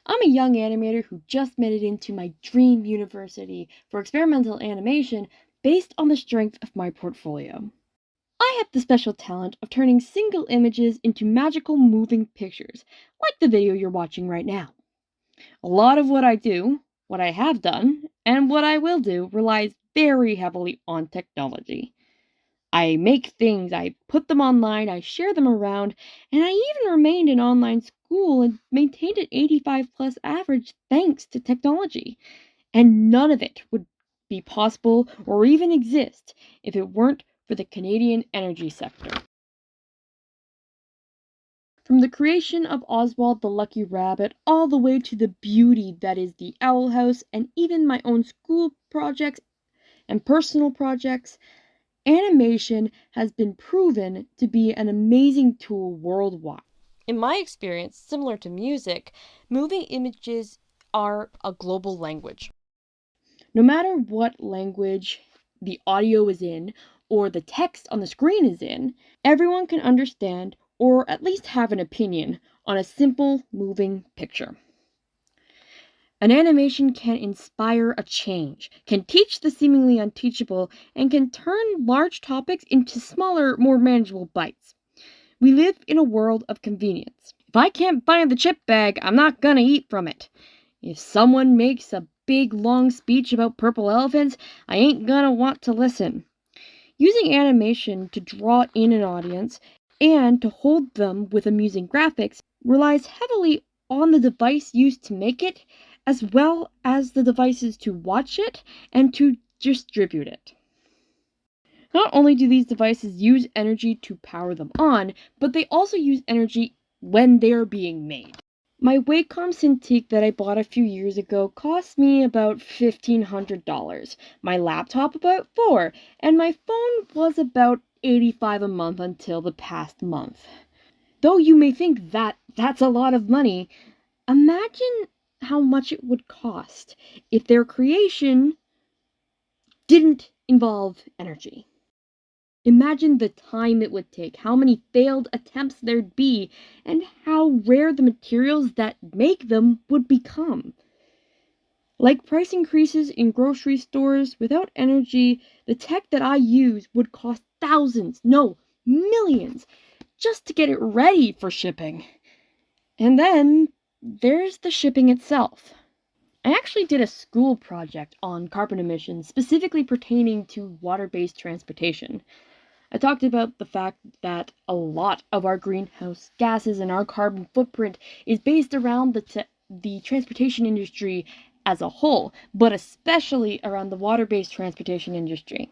I'm a young animator who just made it into my dream university for experimental animation based on the strength of my portfolio. I have the special talent of turning single images into magical moving pictures, like the video you're watching right now. A lot of what I do, what I have done, and what I will do relies very heavily on technology. I make things, I put them online, I share them around, and I even remained in online school and maintained an 85 plus average thanks to technology. And none of it would be possible or even exist if it weren't for the Canadian energy sector. From the creation of Oswald the Lucky Rabbit all the way to the beauty that is the Owl House and even my own school projects and personal projects, animation has been proven to be an amazing tool worldwide. In my experience, similar to music, moving images are a global language. No matter what language the audio is in or the text on the screen is in, everyone can understand or at least have an opinion on a simple moving picture. An animation can inspire a change, can teach the seemingly unteachable, and can turn large topics into smaller, more manageable bites. We live in a world of convenience. If I can't find the chip bag, I'm not gonna eat from it. If someone makes a big, long speech about purple elephants, I ain't gonna want to listen. Using animation to draw in an audience and to hold them with amusing graphics relies heavily on the device used to make it, as well as the devices to watch it and to distribute it. Not only do these devices use energy to power them on, but they also use energy when they are being made. My Wacom Cintiq that I bought a few years ago cost me about $1,500, my laptop about $4, and my phone was about $85 a month until the past month. Though you may think that that's a lot of money, imagine how much it would cost if their creation didn't involve energy. Imagine the time it would take, how many failed attempts there'd be, and how rare the materials that make them would become. Like price increases in grocery stores, without energy, the tech that I use would cost thousands, no, millions, just to get it ready for shipping. And then there's the shipping itself. I actually did a school project on carbon emissions, specifically pertaining to water-based transportation. I talked about the fact that a lot of our greenhouse gases and our carbon footprint is based around the transportation industry as a whole, but especially around the water-based transportation industry.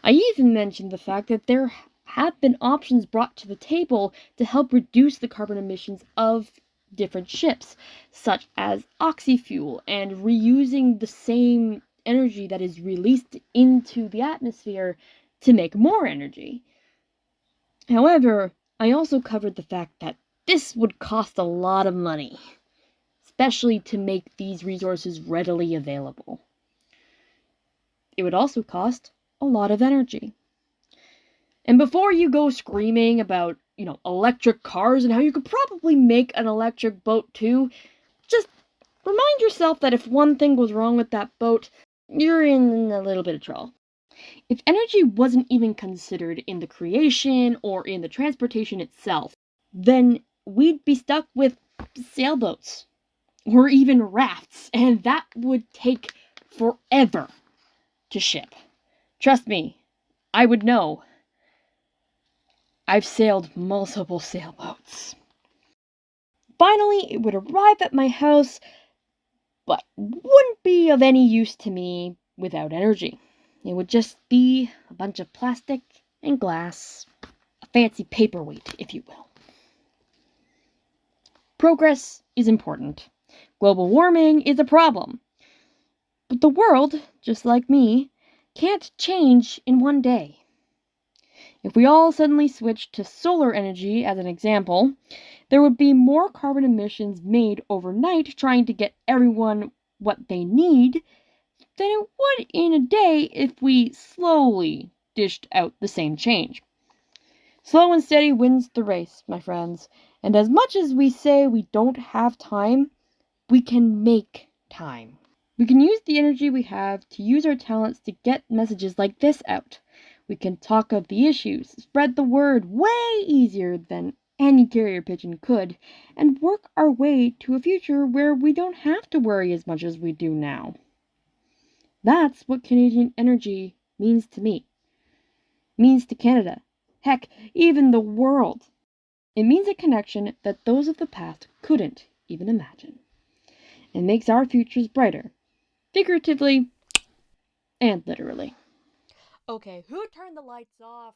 I even mentioned the fact that there have been options brought to the table to help reduce the carbon emissions of different ships, such as oxyfuel and reusing the same energy that is released into the atmosphere to make more energy. However, I also covered the fact that this would cost a lot of money, especially to make these resources readily available. It would also cost a lot of energy. And before you go screaming about, electric cars and how you could probably make an electric boat too, just remind yourself that if one thing goes wrong with that boat, you're in a little bit of trouble. If energy wasn't even considered in the creation or in the transportation itself, then we'd be stuck with sailboats or even rafts, and that would take forever to ship. Trust me, I would know. I've sailed multiple sailboats. Finally, it would arrive at my house, but wouldn't be of any use to me without energy. It would just be a bunch of plastic and glass, a fancy paperweight, if you will. Progress is important. Global warming is a problem. But the world, just like me, can't change in one day. If we all suddenly switched to solar energy, as an example, there would be more carbon emissions made overnight trying to get everyone what they need than it would in a day if we slowly dished out the same change. Slow and steady wins the race, my friends, and as much as we say we don't have time, We can make time. We can use the energy we have to use our talents to get messages like this out. We can talk of the issues, spread the word way easier than any carrier pigeon could, and work our way to a future where we don't have to worry as much as we do now. That's what Canadian energy means to me. Means to Canada. Heck, even the world. It means a connection that those of the past couldn't even imagine. It makes our futures brighter, figuratively and literally. Okay, who turned the lights off?